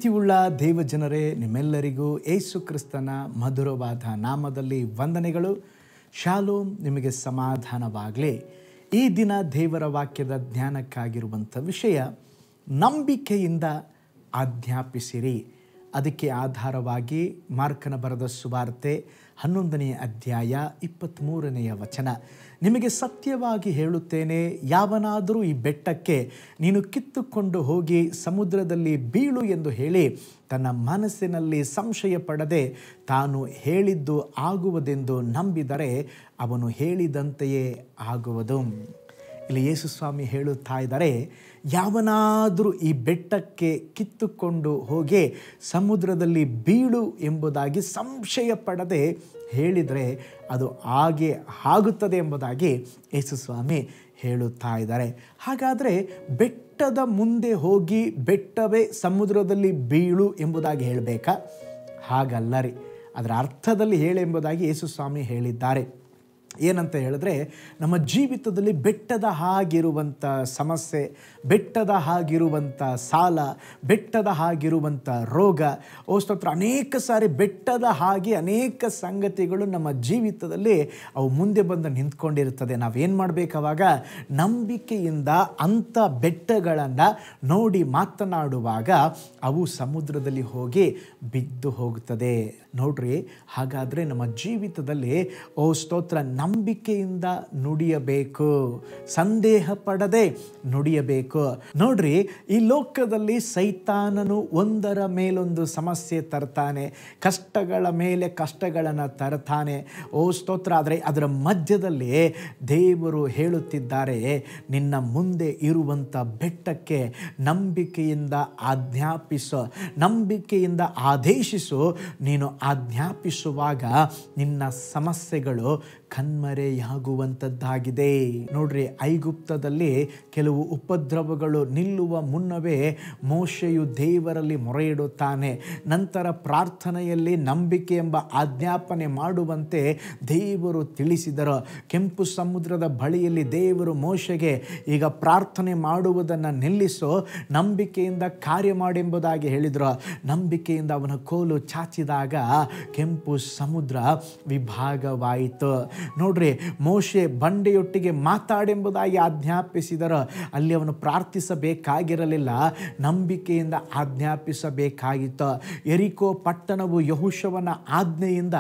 ಪ್ರೀತಿಯುಳ್ಳ ದೇವಜನರೇ, ನಿಮ್ಮೆಲ್ಲರಿಗೂ ಯೇಸು ಕ್ರಿಸ್ತನ ಮಧುರವಾದ ನಾಮದಲ್ಲಿ ವಂದನೆಗಳು. ಶಾಲೋಮ್, ನಿಮಗೆ ಸಮಾಧಾನವಾಗಲಿ. ಈ ದಿನ ದೇವರ ವಾಕ್ಯದ ಜ್ಞಾನಕ್ಕಾಗಿರುವಂಥ ವಿಷಯ ನಂಬಿಕೆಯಿಂದ ಆಜ್ಞಾಪಿಸಿರಿ. ಅದಕ್ಕೆ ಆಧಾರವಾಗಿ ಮಾರ್ಕನ ಬರೆದ ಸುವಾರ್ತೆ 11ನೇ ಅಧ್ಯಾಯ 23ನೇ ವಚನ. ನಿಮಗೆ ಸತ್ಯವಾಗಿ ಹೇಳುತ್ತೇನೆ, ಯಾವನಾದರೂ ಈ ಬೆಟ್ಟಕ್ಕೆ ನೀನು ಕಿತ್ತುಕೊಂಡು ಹೋಗಿ ಸಮುದ್ರದಲ್ಲಿ ಬೀಳು ಎಂದು ಹೇಳಿ ತನ್ನ ಮನಸ್ಸಿನಲ್ಲಿ ಸಂಶಯ ಪಡದೆ ತಾನು ಹೇಳಿದ್ದು ಆಗುವುದೆಂದು ನಂಬಿದರೆ ಅವನು ಹೇಳಿದಂತೆಯೇ ಆಗುವುದು. ಇಲ್ಲಿ ಯೇಸು ಸ್ವಾಮಿ ಹೇಳುತ್ತಾ ಇದ್ದಾರೆ, ಯಾವನಾದರೂ ಈ ಬೆಟ್ಟಕ್ಕೆ ಕಿತ್ತುಕೊಂಡು ಹೋಗಿ ಸಮುದ್ರದಲ್ಲಿ ಬೀಳು ಎಂಬುದಾಗಿ ಸಂಶಯ ಪಡದೆ ಹೇಳಿದರೆ ಅದು ಹಾಗೆ ಆಗುತ್ತದೆ ಎಂಬುದಾಗಿ ಯೇಸು ಸ್ವಾಮಿ ಹೇಳುತ್ತಾ ಇದ್ದಾರೆ. ಹಾಗಾದರೆ ಬೆಟ್ಟದ ಮುಂದೆ ಹೋಗಿ ಬೆಟ್ಟವೇ ಸಮುದ್ರದಲ್ಲಿ ಬೀಳು ಎಂಬುದಾಗಿ ಹೇಳಬೇಕಾ? ಹಾಗಲ್ಲ ರೀ. ಅದರ ಅರ್ಥದಲ್ಲಿ ಎಂಬುದಾಗಿ ಯೇಸು ಸ್ವಾಮಿ ಹೇಳಿದ್ದಾರೆ. ಏನಂತ ಹೇಳಿದ್ರೆ, ನಮ್ಮ ಜೀವಿತದಲ್ಲಿ ಬೆಟ್ಟದ ಹಾಗಿರುವಂಥ ಸಮಸ್ಯೆ, ಬೆಟ್ಟದ ಹಾಗಿರುವಂಥ ಸಾಲ, ಬೆಟ್ಟದ ಹಾಗಿರುವಂಥ ರೋಗ, ಸ್ತೋತ್ರ, ಅನೇಕ ಸಾರಿ ಬೆಟ್ಟದ ಹಾಗೆ ಅನೇಕ ಸಂಗತಿಗಳು ನಮ್ಮ ಜೀವಿತದಲ್ಲಿ ಅವು ಮುಂದೆ ಬಂದು ನಿಂತ್ಕೊಂಡಿರ್ತದೆ. ನಾವೇನು ಮಾಡಬೇಕಾವಾಗ ನಂಬಿಕೆಯಿಂದ ಅಂಥ ಬೆಟ್ಟಗಳನ್ನು ನೋಡಿ ಮಾತನಾಡುವಾಗ ಅವು ಸಮುದ್ರದಲ್ಲಿ ಹೋಗಿ ಬಿದ್ದು ಹೋಗುತ್ತದೆ. ನೋಡ್ರಿ, ಹಾಗಾದರೆ ನಮ್ಮ ಜೀವಿತದಲ್ಲಿ ಸ್ತೋತ್ರ ನಂಬಿಕೆಯಿಂದ ನುಡಿಯಬೇಕು, ಸಂದೇಹ ಪಡದೆ ನುಡಿಯಬೇಕು. ನೋಡ್ರಿ, ಈ ಲೋಕದಲ್ಲಿ ಸೈತಾನನು ಒಂದರ ಮೇಲೊಂದು ಸಮಸ್ಯೆ ತರ್ತಾನೆ, ಕಷ್ಟಗಳ ಮೇಲೆ ಕಷ್ಟಗಳನ್ನು ತರ್ತಾನೆ. ಸ್ತೋತ್ರ. ಆದರೆ ಅದರ ಮಧ್ಯದಲ್ಲಿ ದೇವರು ಹೇಳುತ್ತಿದ್ದಾರೆ, ನಿನ್ನ ಮುಂದೆ ಇರುವಂಥ ಬೆಟ್ಟಕ್ಕೆ ನಂಬಿಕೆಯಿಂದ ಆಜ್ಞಾಪಿಸು, ನಂಬಿಕೆಯಿಂದ ಆದೇಶಿಸು. ನೀನು ಆಜ್ಞಾಪಿಸುವಾಗ ನಿನ್ನ ಸಮಸ್ಯೆಗಳು ಕಣ್ಮರೆಯಾಗುವಂಥದ್ದಾಗಿದೆ. ನೋಡ್ರಿ, ಐಗುಪ್ತದಲ್ಲಿ ಕೆಲವು ಉಪದ್ರವಗಳು ನಿಲ್ಲುವ ಮುನ್ನವೇ ಮೋಶೆಯು ದೇವರಲ್ಲಿ ಮೊರೆ ಇಡುತ್ತಾನೆ. ನಂತರ ಪ್ರಾರ್ಥನೆಯಲ್ಲಿ ನಂಬಿಕೆ ಎಂಬ ಆಜ್ಞಾಪನೆ ಮಾಡುವಂತೆ ದೇವರು ತಿಳಿಸಿದರು. ಕೆಂಪು ಸಮುದ್ರದ ಬಳಿಯಲ್ಲಿ ದೇವರು ಮೋಶೆಗೆ, ಈಗ ಪ್ರಾರ್ಥನೆ ಮಾಡುವುದನ್ನು ನಿಲ್ಲಿಸು, ನಂಬಿಕೆಯಿಂದ ಕಾರ್ಯ ಮಾಡೆಂಬುದಾಗಿ ಹೇಳಿದರು. ನಂಬಿಕೆಯಿಂದ ಅವನ ಕೋಲು ಚಾಚಿದಾಗ ಕೆಂಪು ಸಮುದ್ರ ವಿಭಾಗವಾಯಿತು. ನೋಡ್ರಿ, ಮೋಶೆ ಬಂಡೆಯೊಟ್ಟಿಗೆ ಮಾತಾಡೆಂಬುದಾಗಿ ಆಜ್ಞಾಪಿಸಿದರು. ಅಲ್ಲಿ ಅವನು ಪ್ರಾರ್ಥಿಸಬೇಕಾಗಿರಲಿಲ್ಲ, ನಂಬಿಕೆಯಿಂದ ಆಜ್ಞಾಪಿಸಬೇಕಾಗಿತ್ತು. ಯೆರಿಕೋ ಪಟ್ಟಣವು ಯೆಹೋಶುವನ ಆಜ್ಞೆಯಿಂದ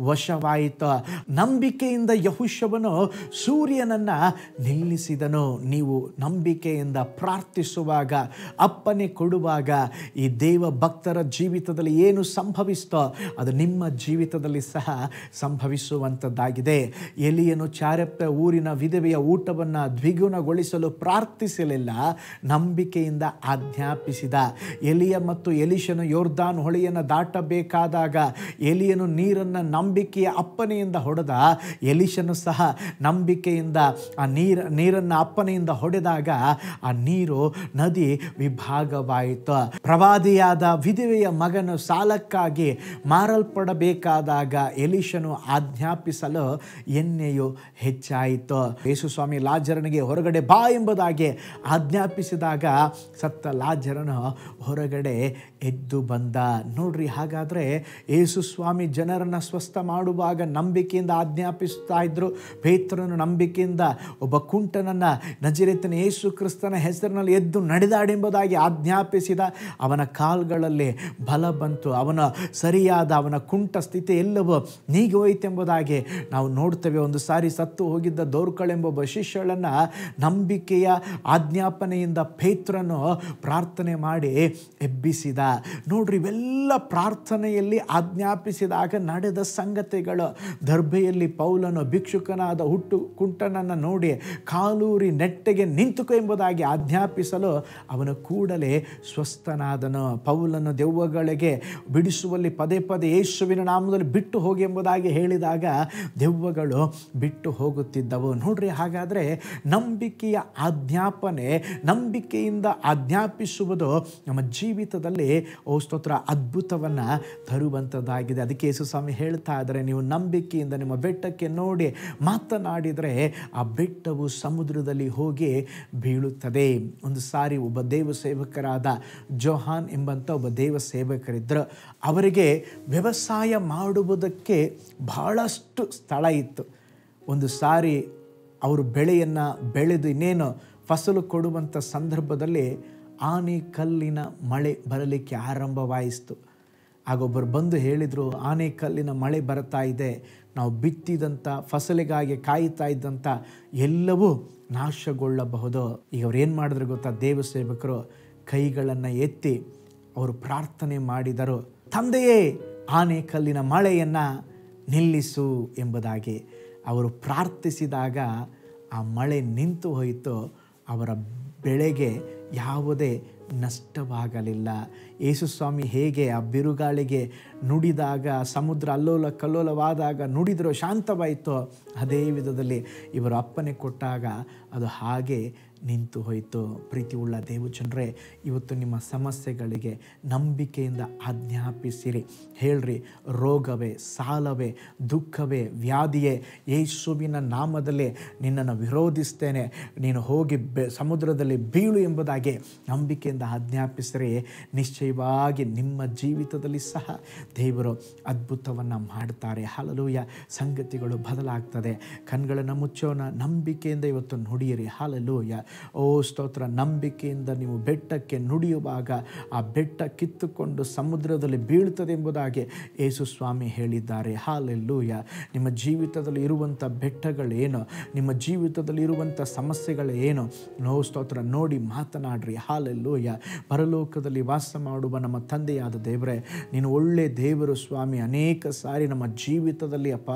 ವಶವಾಯಿತು. ನಂಬಿಕೆಯಿಂದ ಯೆಹೋಶುವನು ಸೂರ್ಯನನ್ನು ನಿಲ್ಲಿಸಿದನು. ನೀವು ನಂಬಿಕೆಯಿಂದ ಪ್ರಾರ್ಥಿಸುವಾಗ, ಅಪ್ಪನೆ ಕೊಡುವಾಗ ಈ ದೇವ ಭಕ್ತರ ಜೀವಿತದಲ್ಲಿ ಏನು ಸಂಭವಿಸ್ತೋ ಅದು ನಿಮ್ಮ ಜೀವಿತದಲ್ಲಿ ಸಹ ಸಂಭವಿಸುವಂಥದ್ದಾಗಿದೆ. ಎಲಿಯನು ಚಾರೆಪ್ತ ಊರಿನ ವಿಧವೆಯ ಊಟವನ್ನು ದ್ವಿಗುಣಗೊಳಿಸಲು ಪ್ರಾರ್ಥಿಸಲಿಲ್ಲ, ನಂಬಿಕೆಯಿಂದ ಆಜ್ಞಾಪಿಸಿದ. ಎಲಿಯ ಮತ್ತು ಎಲಿಷನು ಯೋರ್ದಾನ್ ಹೊಳೆಯನ್ನು ದಾಟಬೇಕಾದಾಗ ಎಲಿಯನು ನೀರನ್ನು ನಂಬಿಕೆಯ ಅಪ್ಪನೆಯಿಂದ ಹೊಡೆದ, ಎಲಿಷನು ಸಹ ನಂಬಿಕೆಯಿಂದ ಆ ನೀರನ್ನು ಅಪ್ಪನೆಯಿಂದ ಹೊಡೆದಾಗ ಆ ನೀರು ನದಿ ವಿಭಾಗವಾಯಿತು. ಪ್ರವಾದಿಯಾದ ವಿಧವೆಯ ಮಗನು ಸಾಲಕ್ಕಾಗಿ ಮಾರಲ್ಪಡಬೇಕಾದಾಗ ಎಲಿಷನು ಆಜ್ಞಾಪಿಸಲು ಎಣ್ಣೆಯು ಹೆಚ್ಚಾಯಿತು. ಯೇಸು ಸ್ವಾಮಿ ಲಾಜರನಿಗೆ ಹೊರಗಡೆ ಬಾ ಎಂಬುದಾಗಿ ಆಜ್ಞಾಪಿಸಿದಾಗ ಸತ್ತ ಲಾಜರನು ಹೊರಗಡೆ ಎದ್ದು ಬಂದ. ನೋಡ್ರಿ, ಹಾಗಾದರೆ ಯೇಸು ಸ್ವಾಮಿ ಜನರನ್ನು ಸ್ವಸ್ಥ ಮಾಡುವಾಗ ನಂಬಿಕೆಯಿಂದ ಆಜ್ಞಾಪಿಸ್ತಾ ಇದ್ರು. ಪೇತ್ರನು ನಂಬಿಕೆಯಿಂದ ಒಬ್ಬ ಕುಂಟನನ್ನು ನಜರೇತಿನ ಯೇಸು ಕ್ರಿಸ್ತನ ಹೆಸರಿನಲ್ಲಿ ಎದ್ದು ನಡೆದಾಡೆಂಬುದಾಗಿ ಆಜ್ಞಾಪಿಸಿದ. ಅವನ ಕಾಲ್ಗಳಲ್ಲಿ ಬಲ ಬಂತು, ಅವನ ಕುಂಟ ಸ್ಥಿತಿ ಎಲ್ಲವೂ ನೀಗಿ ಹೋಯಿತೆಂಬುದಾಗಿ ನಾವು ನೋಡ್ತೇವೆ. ಒಂದು ಸಾರಿ ಸತ್ತು ಹೋಗಿದ್ದ ದೋರ್ಕಳೆಂಬ ಒಬ್ಬ ಶಿಷ್ಯಳನ್ನು ನಂಬಿಕೆಯ ಆಜ್ಞಾಪನೆಯಿಂದ ಪೇತ್ರನು ಪ್ರಾರ್ಥನೆ ಮಾಡಿ ಎಬ್ಬಿಸಿದ. ನೋಡ್ರಿ, ಇವೆಲ್ಲ ಪ್ರಾರ್ಥನೆಯಲ್ಲಿ ಆಜ್ಞಾಪಿಸಿದಾಗ ನಡೆದ ಸಂಗತಿಗಳು. ದರ್ಬೆಯಲ್ಲಿ ಪೌಲನು ಭಿಕ್ಷುಕನಾದ ಕುಂಟನನ್ನು ನೋಡಿ ಕಾಲೂರಿ ನೆಟ್ಟಗೆ ನಿಂತುಕೋ ಎಂಬುದಾಗಿ ಆಜ್ಞಾಪಿಸಲು ಅವನು ಕೂಡಲೇ ಸ್ವಸ್ಥನಾದನು. ಪೌಲನು ದೆವ್ವಗಳಿಗೆ ಬಿಡಿಸುವಲ್ಲಿ ಪದೇ ಪದೇ ಯೇಸುವಿನ ನಾಮದಲ್ಲಿ ಬಿಟ್ಟು ಹೋಗಿ ಎಂಬುದಾಗಿ ಹೇಳಿದಾಗ ದೆವ್ವಗಳು ಬಿಟ್ಟು ಹೋಗುತ್ತಿದ್ದವು. ನೋಡ್ರಿ, ಹಾಗಾದರೆ ನಂಬಿಕೆಯ ಆಜ್ಞಾಪನೆ, ನಂಬಿಕೆಯಿಂದ ಆಜ್ಞಾಪಿಸುವುದು ನಮ್ಮ ಜೀವಿತದಲ್ಲಿ ಸ್ತೋತ್ರ ಅದ್ಭುತವನ್ನು ತರುವಂಥದ್ದಾಗಿದೆ. ಅದಕ್ಕೆ ಯೇಸು ಸ್ವಾಮಿ ಹೇಳ್ತಾ ಇದ್ದಾರೆ, ನೀವು ನಂಬಿಕೆಯಿಂದ ನಿಮ್ಮ ಬೆಟ್ಟಕ್ಕೆ ನೋಡಿ ಮಾತನಾಡಿದರೆ ಆ ಬೆಟ್ಟವು ಸಮುದ್ರದಲ್ಲಿ ಹೋಗಿ ಬೀಳುತ್ತದೆ. ಒಂದು ಸಾರಿ ಒಬ್ಬ ದೇವ ಸೇವಕರಾದ ಜೋಹಾನ್ ಎಂಬಂಥ ಒಬ್ಬ ದೇವ ಸೇವಕರಿದ್ದರು. ಅವರಿಗೆ ವ್ಯವಸಾಯ ಮಾಡುವುದಕ್ಕೆ ಬಹಳಷ್ಟು ಸ್ಥಳ ಇತ್ತು. ಒಂದು ಸಾರಿ ಅವರು ಬೆಳೆಯನ್ನು ಬೆಳೆದು ಇನ್ನೇನು ಫಸಲು ಕೊಡುವಂಥ ಸಂದರ್ಭದಲ್ಲಿ ಆನೆಕಲ್ಲಿನ ಮಳೆ ಬರಲಿಕ್ಕೆ ಆರಂಭವಾಯಿತು. ಆಗೊಬ್ಬರು ಬಂದು ಹೇಳಿದರು, ಆನೆಕಲ್ಲಿನ ಮಳೆ ಬರ್ತಾ ಇದೆ, ನಾವು ಬಿತ್ತಿದಂಥ ಫಸಲಿಗಾಗಿ ಕಾಯ್ತಾ ಇದ್ದಂಥ ಎಲ್ಲವೂ ನಾಶಗೊಳ್ಳಬಹುದು. ಈಗ ಅವ್ರು ಏನು ಮಾಡಿದ್ರು ಗೊತ್ತಾ? ದೇವ ಸೇವಕರು ಕೈಗಳನ್ನು ಎತ್ತಿ ಅವರು ಪ್ರಾರ್ಥನೆ ಮಾಡಿದರು, ತಂದೆಯೇ ಆನೆಕಲ್ಲಿನ ಮಳೆಯನ್ನು ನಿಲ್ಲಿಸು ಎಂಬುದಾಗಿ. ಅವರು ಪ್ರಾರ್ಥಿಸಿದಾಗ ಆ ಮಳೆ ನಿಂತು ಹೋಯಿತು. ಅವರ ಬೆಳೆಗೆ ಯಾವುದೇ ನಷ್ಟವಾಗಲಿಲ್ಲ. ಯೇಸು ಸ್ವಾಮಿ ಹೇಗೆ ಆ ಬಿರುಗಾಳಿಗೆ ನುಡಿದಾಗ, ಸಮುದ್ರ ಅಲ್ಲೋಲ ಕಲ್ಲೋಲವಾದಾಗ ನುಡಿದರೂ ಶಾಂತವಾಯಿತು, ಅದೇ ವಿಧದಲ್ಲಿ ಇವರು ಅಪ್ಪನೆ ಕೊಟ್ಟಾಗ ಅದು ಹಾಗೆ ನಿಂತು ಹೋಯಿತು. ಪ್ರೀತಿಯುಳ್ಳ ದೇವಜನರೇ, ಇವತ್ತು ನಿಮ್ಮ ಸಮಸ್ಯೆಗಳಿಗೆ ನಂಬಿಕೆಯಿಂದ ಆಜ್ಞಾಪಿಸಿರಿ. ಹೇಳ್ರಿ, ರೋಗವೇ, ಸಾಲವೇ, ದುಃಖವೇ, ವ್ಯಾಧಿಯೇ, ಯೇಸುವಿನ ನಾಮದಲ್ಲಿ ನಿನ್ನನ್ನು ವಿರೋಧಿಸ್ತೇನೆ, ನೀನು ಹೋಗಿ ಸಮುದ್ರದಲ್ಲಿ ಬೀಳು ಎಂಬುದಾಗಿ ನಂಬಿಕೆಯಿಂದ ಆಜ್ಞಾಪಿಸಿರಿ. ನಿಶ್ಚಯವಾಗಿ ನಿಮ್ಮ ಜೀವಿತದಲ್ಲಿ ಸಹ ದೇವರು ಅದ್ಭುತವನ್ನು ಮಾಡ್ತಾರೆ. ಹಲ್ಲೆಲೂಯಾ. ಸಂಗತಿಗಳು ಬದಲಾಗ್ತದೆ. ಕಣ್ಗಳನ್ನು ಮುಚ್ಚೋಣ, ನಂಬಿಕೆಯಿಂದ ಇವತ್ತು ನುಡಿಯಿರಿ. ಹಲ್ಲೆಲೂಯಾ. ಸ್ತೋತ್ರ. ನಂಬಿಕೆಯಿಂದ ನೀವು ಬೆಟ್ಟಕ್ಕೆ ನುಡಿಯುವಾಗ ಆ ಬೆಟ್ಟ ಕಿತ್ತುಕೊಂಡು ಸಮುದ್ರದಲ್ಲಿ ಬೀಳ್ತದೆ ಎಂಬುದಾಗಿ ಯೇಸು ಸ್ವಾಮಿ ಹೇಳಿದ್ದಾರೆ. ಹಲ್ಲೆಲೂಯಾ. ನಿಮ್ಮ ಜೀವಿತದಲ್ಲಿ ಇರುವಂಥ ಬೆಟ್ಟಗಳೇನು, ನಿಮ್ಮ ಜೀವಿತದಲ್ಲಿ ಇರುವಂಥ ಸಮಸ್ಯೆಗಳೇನು, ಸ್ತೋತ್ರ ನೋಡಿ ಮಾತನಾಡ್ರಿ. ಹಲ್ಲೆಲೂಯಾ. ಪರಲೋಕದಲ್ಲಿ ವಾಸ ಮಾಡುವ ನಮ್ಮ ತಂದೆಯಾದ ದೇವರೇ, ನೀನು ಒಳ್ಳೆ ದೇವರು ಸ್ವಾಮಿ. ಅನೇಕ ಸಾರಿ ನಮ್ಮ ಜೀವಿತದಲ್ಲಿ ಅಪ್ಪ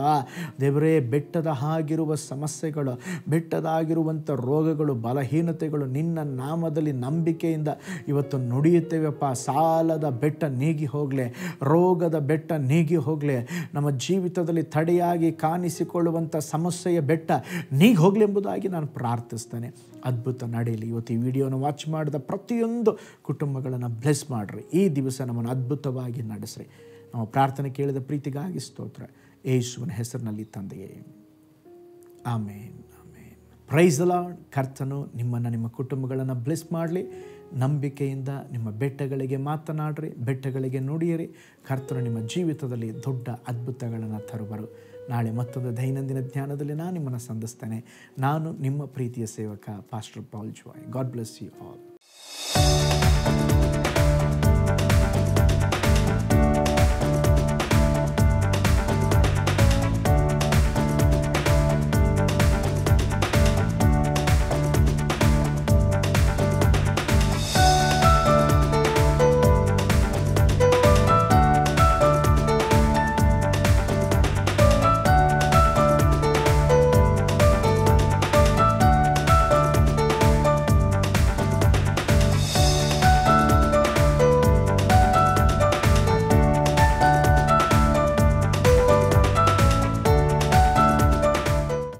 ದೇವರೇ, ಬೆಟ್ಟದ ಆಗಿರುವ ಸಮಸ್ಯೆಗಳು, ಬೆಟ್ಟದಾಗಿರುವಂಥ ರೋಗಗಳು, ಬಲಹೀನತೆಗಳು ನಿನ್ನ ನಾಮದಲ್ಲಿ ನಂಬಿಕೆಯಿಂದ ಇವತ್ತು ನುಡಿಯುತ್ತೇವೆಪ್ಪ. ಸಾಲದ ಬೆಟ್ಟ ನೀಗಿ ಹೋಗಲಿ, ರೋಗದ ಬೆಟ್ಟ ನೀಗಿ ಹೋಗಲಿ, ನಮ್ಮ ಜೀವಿತದಲ್ಲಿ ತಡೆಯಾಗಿ ಕಾಣಿಸಿಕೊಳ್ಳುವಂಥ ಸಮಸ್ಯೆಯ ಬೆಟ್ಟ ನೀಗಿ ಹೋಗಲಿ ಎಂಬುದಾಗಿ ನಾನು ಪ್ರಾರ್ಥಿಸ್ತೇನೆ. ಅದ್ಭುತ ನಡೆಯಲಿ. ಇವತ್ತು ಈ ವಿಡಿಯೋನ ವಾಚ್ ಮಾಡಿದ ಪ್ರತಿಯೊಂದು ಕುಟುಂಬಗಳನ್ನು ಬ್ಲೆಸ್ ಮಾಡಿರಿ. ಈ ದಿವಸ ನಮ್ಮನ್ನು ಅದ್ಭುತವಾಗಿ ನಡೆಸ್ರಿ. ನಾವು ಪ್ರಾರ್ಥನೆ ಕೇಳಿದ ಪ್ರೀತಿಗಾಗಿ ಸ್ತೋತ್ರ, ಯೇಸುವಿನ ಹೆಸರಿನಲ್ಲಿ ತಂದೆಯೇ, ಆಮೇನ್. Praise the lord. ಕರ್ತನು ನಿಮ್ಮನ್ನು, ನಿಮ್ಮ ಕುಟುಂಬಗಳನ್ನು ಬ್ಲೆಸ್ ಮಾಡಲಿ. ನಂಬಿಕೆಯಿಂದ ನಿಮ್ಮ ಬೆಟ್ಟಗಳಿಗೆ ಮಾತನಾಡ್ರಿ, ಬೆಟ್ಟಗಳಿಗೆ ನುಡಿಯಿರಿ. ಕರ್ತನು ನಿಮ್ಮ ಜೀವಿತದಲ್ಲಿ ದೊಡ್ಡ ಅದ್ಭುತಗಳನ್ನು ತರುವರು. ನಾಳೆ ಮತ್ತೊಂದು ದೈನಂದಿನ ಧ್ಯಾನದಲ್ಲಿ ನಾನು ನಿಮ್ಮನ್ನು ಸಂಧಿಸ್ತೇನೆ. ನಾನು ನಿಮ್ಮ ಪ್ರೀತಿಯ ಸೇವಕ pastor Paul Joy. God bless you all.